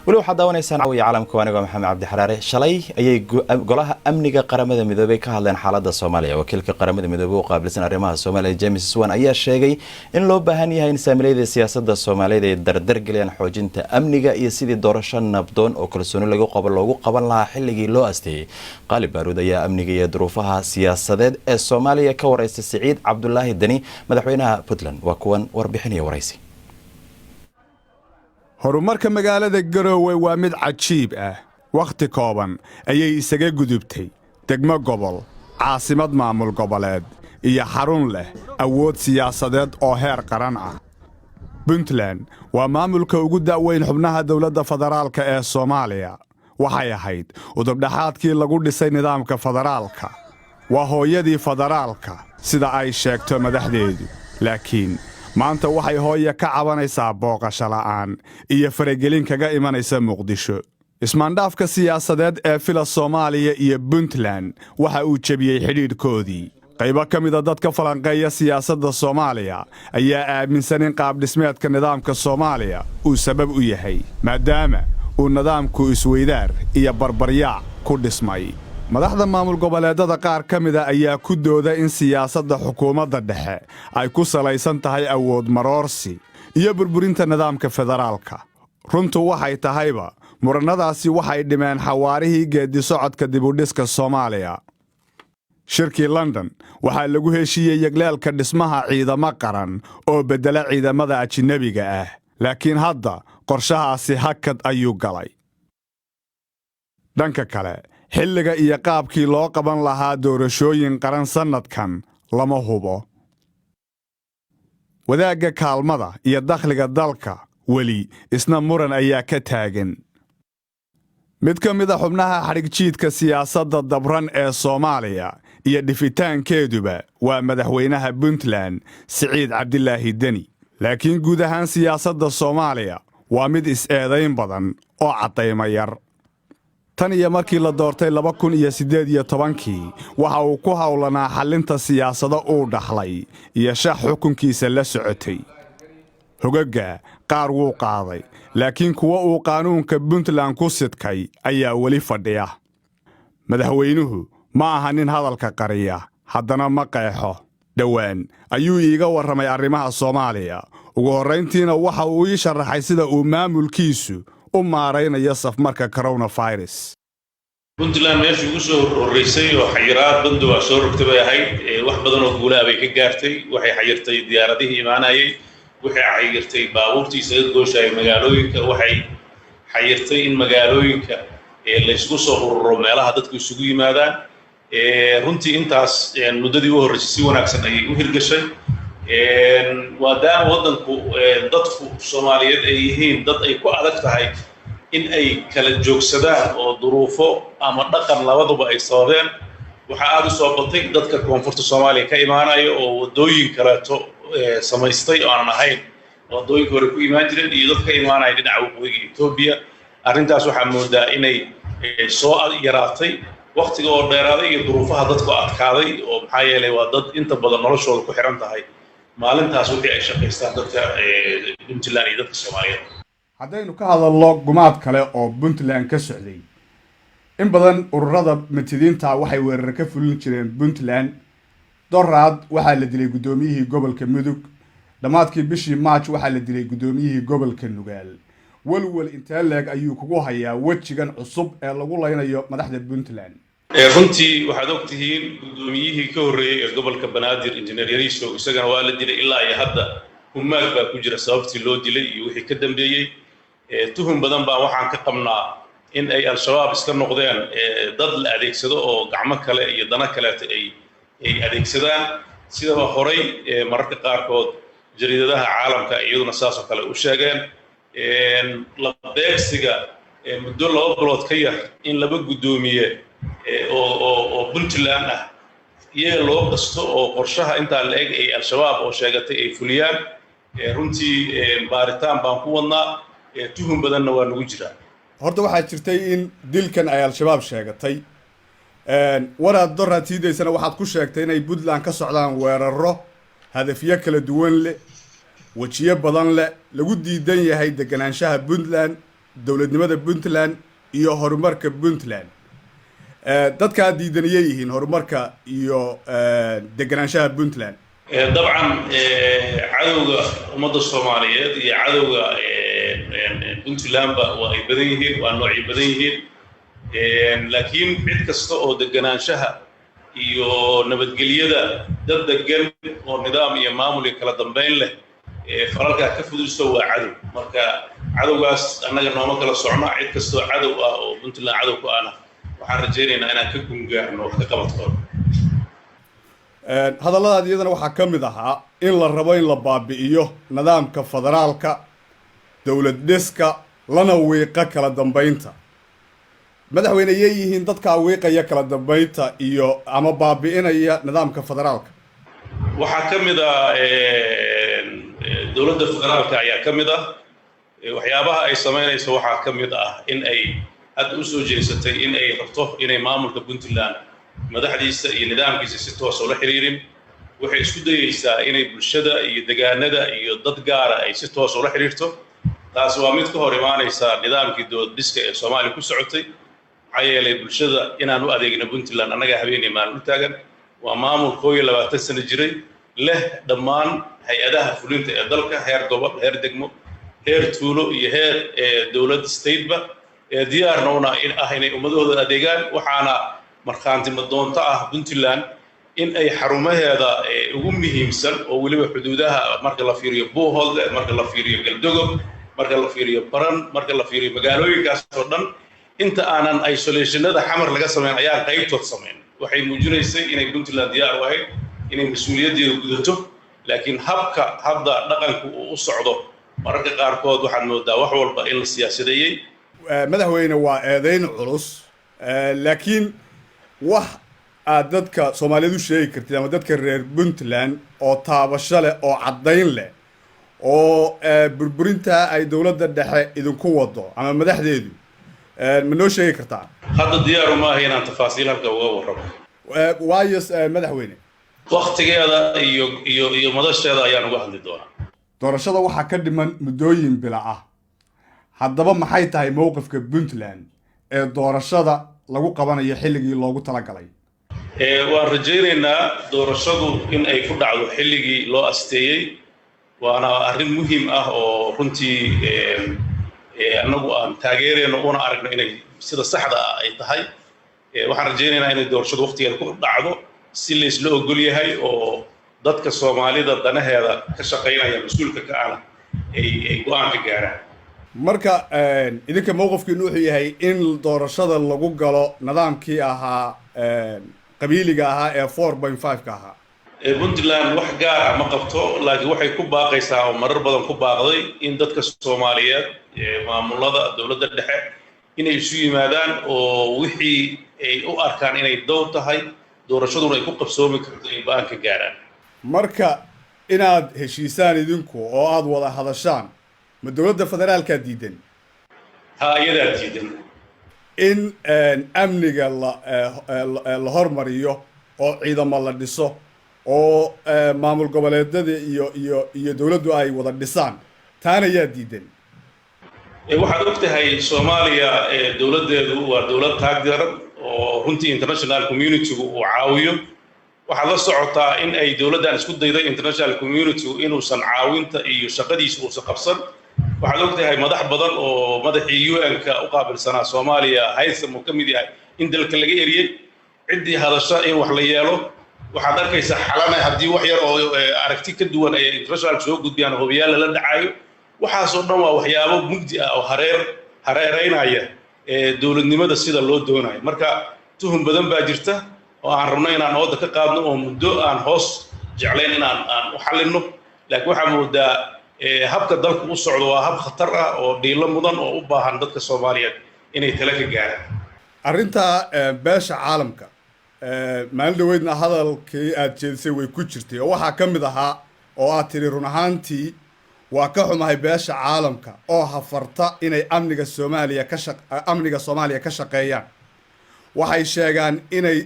weli waxaad daawanaysaan caawiya caalamka waaniga maxamed cabdi xaraare shalay ayay golaha amniga qaramada midoobay ka hadleen xaaladda Soomaaliya wakiilka qaramada midoobay oo qaabilsan arrimaha Soomaaliya James Swan ayaa sheegay in loo baahan yahay in saamilayda siyaasadda Soomaaliyeed ay dardar geliyaan xoojinta amniga iyo sidii doorasho nabdoon oo kalsooni loogu qaban lahaa xilligii loo asteeyay Qalib Baruud ayaa amniga iyo duruufaha siyaasadeed ee Soomaaliya ka wareystay Siciid Cabdullaahi Dani madaxweynaha Puntland waa kuwan warbixinaya waraysi horumarka magaalada Garowe waa mid cajiib ah waqti kooban ayay isaga gudubtay degmo gobol caasimad maamul goboleed iyo xarun leh awood siyaasadeed oo heer qaran ah Puntland waa maamulka ugu daaweyn xubnaha dawladda federaalka ee Soomaaliya waxay ahayd udubdhaxaadkii lagu dhisay nidaamka federaalka waa hooyadii federaalka sida ay sheegto madaxdeedu laakiin maanta waxay hooyo ka cabanaysaa booqasho la'aan iyo faragelin kaga imanaysa Muqdisho ismaandhaafka siyaasadeed ee fila Soomaaliya iyo Puntland waxa uu jabiyay xidhiidhkoodii qaybo ka mid ah dadka falanqeeya siyaasadda Soomaaliya ayaa aaminsan in qaab dhismeedka nidaamka Soomaaliya uu sabab u yahay maadaama uu nidaamku isweydaar iyo barbaryaac ku dhismay madaxda maamul goboleedada qaar ka mid ah ayaa ku dooda in siyaasadda xukuumadda dhexe ay ku salaysan tahay awood maroorsi iyo burburinta nidaamka federaalka runtu waxay tahayba muranadaasi waxay dhimeen xawaarihii geedi socodka dib u dhiska Soomaaliya shirkii London waxaa lagu heshiiyey yagleelka dhismaha ciidamo qaran oo bedela ciidamada ajnabiga ah laakiin hadda qorshahaasi hakad ayuu galay dhanka kale xilliga iyo qaabkii loo qaban lahaa doorashooyin qaran sanadkan lama hubo wadaagga kaalmada iyo dakhliga dalka weli isna muran ayaa ka taagan mid ka mid ah xubnaha xadhigjiidka siyaasadda dabran ee Soomaaliya iyo dhifitaankeeduba waa madaxweynaha Puntland Siciid Cabdullaahi Dani laakiin guud ahaan siyaasadda Soomaaliya waa mid is-eedayn badan oo cadayma yar tan iyo markii la doortay 2018 waxa uu ku hawlanaa xalinta siyaasado uu dhaxlay iyo shax xukunkiisa la socotay hogaga qaar wuu qaaday laakiin kuwa uu qaanuunka Puntland ku sidkay ayaa weli fadhiya madaxweynuhu ma aha nin hadalka qariya haddana ma qeexo dhawaan ayuu iiga warramay arrimaha Soomaaliya ugu horreyntiina waxa uu ii sharaxay sida uu maamulkiisu u maaraynayo safmarka coronavirus Puntland meeshii ugu soo horeysay oo xayiraad bandu waa soo rogtay bay ahayd wax badan oo guulaha bay ka gaartay waxay xayirtay diyaaradihii imaanayay waxay xayirtay baabuurtii isaga gooshay magaalooyinka waxay xayirtay in magaalooyinka la isku soo ururo meelaha dadku isugu yimaadaan runtii intaas muddadii u horeysay si wanaagsan ay u hirgashay waadaama wadanku dadku Soomaaliyeed ay yihiin dad ay ku adag tahay in ay kala joogsadaan oo duruufo ama dhaqan labaduba ay sababeen waxa aad u soo batay dadka koonfurta Soomaaliya ka imaanayo oo wadooyin kaleeto samaystay oo aan ahayn wadooyinka hore ku imaan jireen iyo dadka imaanaya dhinaca waqooyiga Itoobiya arrintaas waxa moodaa inay soo yaraatay waqtiga oo dheeraaday iyo duruufaha dadku adkaaday oo maxaa yeelay waa dad inta badan noloshooda ku xiran tahay maalintaas wixii ay shaqaystaan dadka Puntland iyo dadka Soomaaliyeed haddaynu ka hadalno gumaad kale oo Puntland ka socday in badan ururada matidiinta waxay weerar ka fulin jireen Puntland doraad waxaa la dilay gudoomiyihii gobolka Mudug dhamaadkii bishii March waxaa la dilay gudoomiyihii gobolka Nugaal walwal inta leeg ayuu kugu hayaa wajigan cusub ee lagu leynayo madaxda Puntland runtii waxaad ogtihiin gudoomiyihii ka horeeyay ee gobolka Banaadir Engineer Yariso isagana waa la dilay ilaa iyo hadda humaag baa ku jira sababtii loo dilay iyo wixii ka dambeeyay tuhun badan baa waxaan ka qabnaa in ay al-shabaab iska noqdeen dad la adeegsado oo gacmo kale iyo dana kale ay adeegsadaan sidaba horay mararka qaarkood jariidadaha caalamka iyaduna saas oo kale u sheegeen la beegsiga muddo 2 bilood ka yar in laba gudoomiye oo Puntland ah iyaga loo qasto oo qorshaha inta la eeg ay al-shabaab oo sheegatay ay fuliyaan runtii baaritaan baan ku wadnaa tuhun badanna waa nagu jiraa horta waxaa jirtay in dilkan ay al-shabaab sheegatay waraad doraatiidaysana waxaad ku sheegtay inay Puntland ka socdaan weeraro hadafyo kala duwan leh wajiyo badan leh lagu diidan yahay deganaanshaha Puntland dowladnimada Puntland iyo horumarka Puntland dadka diidanayay yihiin horumarka iyo deganaanshaha Puntland dabcan cadowga ummadda Soomaaliyeed iyo cadowga Puntland waa ay badan yihiin waa noocyo badan yihiin laakiin cid kasta oo deganaanshaha iyo nabadgelyada dad degan oo nidaam iyo maamul iyo kala dambeyn leh falalka ka fududso waa cadow marka cadowgaas annaga nooma kala socno cid kasta oo cadow ah oo Puntland cadow ku ah waxaan rajaynaynaa inaan ka gungaarno ka qabadko hadallada iyadana waxaa ka mid ahaa in la rabo in la baabi'iyo nidaamka federaalka dowlad dhiska lana wiiqa kala dambeynta madaxweyne ayay yihiin dadka wiiqaya kala dambeynta iyo ama baabi'inaya nidaamka federaalka waxaa ka mid ah dowladda federaalka ayaa ka mid ah waxyaabaha ay sameynayso waxaa ka mid ah in ay hadda u soo jeesatay in ay rabto inay maamulka Puntland madaxdiisa iyo nidaamkiisa si toos ah ula xiriirin waxay isku dayaysaa inay bulshada iyo deegaanada iyo dad gaar ah ay si toos ah ula xiriirto taas waa mid ka hor imaanaysa nidaamkii dowlad dhiska ee Soomaaliya ku socotay ayay bulshada inaan u adeegno Puntland anaga habeenii maalin u taagan waa maamul 20 sano jiray leh dhammaan hay'adaha fulinta ee dalka heer gobol heer degmo heer tuulo iyo heer dowlad state-ba diyaarna in ah inay ummadooda adeegaan waxaana markaanti doonta ah Puntland in ay xarumaheeda ugu muhiimsan oo waliba xuduudaha marka la fiiriyo Buuhoodle marka la fiiriyo Galdogob marka la fiiriyo Baran marka la fiiriyo magaalooyinkaas oo dhan inta aanan isolationada xamar laga sameyn ayaa qaybtood sameyn waxay muujinaysay inay Puntland diyaar u ahayd inay mas'uuliyadeeda gudato laakiin habka hadda dhaqanku uu u socdo mararka qaarkood waxaan moodaa wax walba in la siyaasadeeyay madaxweyne waa eedayn culus laakiin wax aad dadka Soomaaliyeed u sheegi kartid ama dadka reer Puntland oo taabasho leh oo cadayn leh oo burburinta ay dawladda dhexe idinku wado ama madaxdeedu ma noo sheegi kartaa hadda diyaar uma ahay inaan tafaasiil halka uga warramo waayo madaxweyne waqtigeeda iyo madasheeda ayaan uga hadli doonaa doorashada waxaa ka dhiman muddooyin bila ah haddaba maxay tahay mowqifka Puntland ee doorashada lagu qabanayo xilligii loogu talagalay waan rajaynaynaa doorashadu in ay ku dhacdo xilligii loo asteeyay waana arrin muhiim ah oo runtii annagu aan taageerayno una aragno inay sida saxda ah ay tahay waxaan rajaynaynaa inay doorashadu waqtigeeda ku dhacdo si la isla ogol yahay oo dadka Soomaalida danaheeda ka shaqeynaya mas'uulka ka ah ay go'aan ka gaaraan marka idinka mowqifkiinu wuxuu yahay in doorashada lagu galo nidaamkii ahaa qabiiliga ahaa ee 4.5 ka ahaa Puntland wax gaar ah ma qabto laakiin waxay ku baaqaysaa oo marar badan ku baaqday in dadka Soomaaliyeed maamulada dawladda dhexe inay isu yimaadaan oo wixii ay u arkaan inay dow tahay doorashaduna ay ku qabsoomi karto ay baan ka gaaraan marka inaad heshiisaan idinku oo aad wada hadashaan ma dawladda federaalka diidan ha iyada diidan in amniga la hormariyo oo ciidamo la dhiso oo maamul goboleedyada iyo dawladdu ay wada dhisaan taana yaa diidan waxaad ogtahay Soomaaliya dawladeedu waa dawlad taageeran oo runtii international community-gu uu caawiyo waxaad la socotaa in ay dawladdan isku dayday international community-gu inuusan caawinta iyo shaqadiisa uusan qabsan waxaad ogtahay madax badan oo madaxii UN-ka u qaabilsanaa Soomaaliya haysan uu ka mid yahay in dalka laga eriyay cidii hadasha in wax la yeelo waxaad arkaysaa xalana haddii wax yar oo aragti ka duwan ay international soo gudbiyaan hubiyaal la dhacayo waxaasoo dhan waa waxyaabo mugdi ah oo hareereynaya dawladnimada sida loo doonayo marka tuhun badan baa jirta oo aan rabno inaan ooda ka qaadno oo muddo aan hoos jeclayn inaan u xalino laakiin waxaa moodaa habka dalku u socdo waa hab khatar ah oo dhiilo mudan oo u baahan dadka Soomaaliyeed inay tala ka gaaraan arrinta beesha caalamka maalin dhaweydna hadalkii aad jeedisay way ku jirtay oo waxaa ka mid ahaa oo aad tiri run ahaantii waa ka xumahay beesha caalamka oo hafarta inay amniga Soomaaliya ka shaqeeyaan waxay sheegaan inay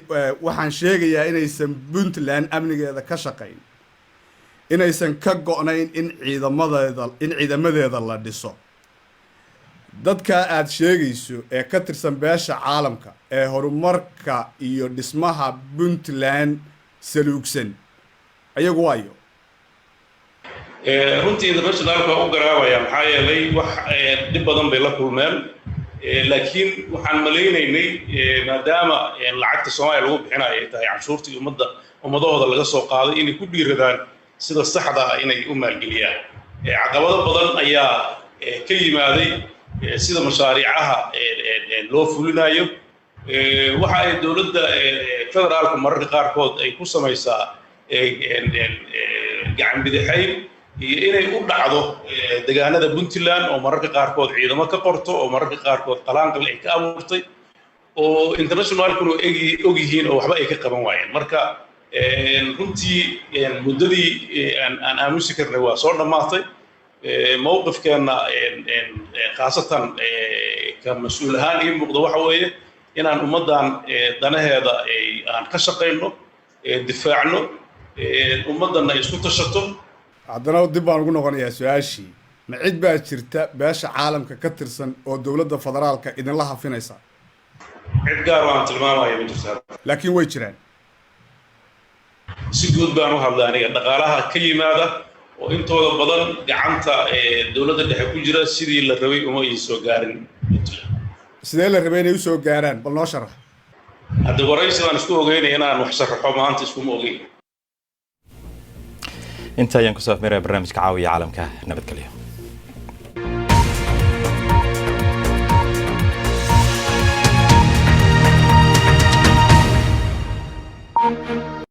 waxaan sheegayaa inaysan Puntland amnigeeda ka shaqeyn inaysan ka go'nayn in ciidamadeeda la dhiso dadka aad sheegayso ee ka tirsan beesha caalamka ee horumarka iyo dhismaha Puntland saluugsan ayagu waayo runtii internationalka u garaabaya maxaa yeelay wax dib badan bay la kulmeen laakiin waxaan maleynaynay maadaama lacagta Soomaaliya lagu bixinayo ay tahay canshuurtii ummadooda laga soo qaaday inay ku dhiiradaan sida saxda ah inay u maalgeliyaan caqabado badan ayaa ka yimaaday sida mashaariicaha loo fulinayo waxa ay dawladda federaalka mararka qaarkood ay ku samaysaa gacan bidixayn iyo inay u dhacdo deegaanada Puntland oo mararka qaarkood ciidamo ka qorto oo mararka qaarkood qalaanqal ay ka abuurtay oo internationalku og yihiin oo waxba ay ka qaban waayeen marka runtii muddadii aan aamusi karnay waa soo dhammaatay mowqifkeena khaasatan ka mas'uul ahaan ii muuqdo waxa weeye inaan ummadan danaheeda aan ka shaqeyno difaacno ummadana isku tashato haddana dib baan ugu noqonayaa su-aashii ma cid baa jirta beesha caalamka ka tirsan oo dowladda federaalka idinla hafinaysa cid gaar aan tilmaamayo ma jirto laakiin way jiraan si guud baan u hadlaa aniga dhaqaalaha ka yimaada oo intooda badan gacanta dawladda dhexe ku jira sidii la rabay uma ay soo gaarin sidee la rabay inay u soo gaaraan bal noo sharax hadda waraysi baan isku ogeynay inaan wax sharaxo maanta iskuma ogeyn inta ayaan ku soo afmeeray barnaamijka caawiya caalamka nabadgelyo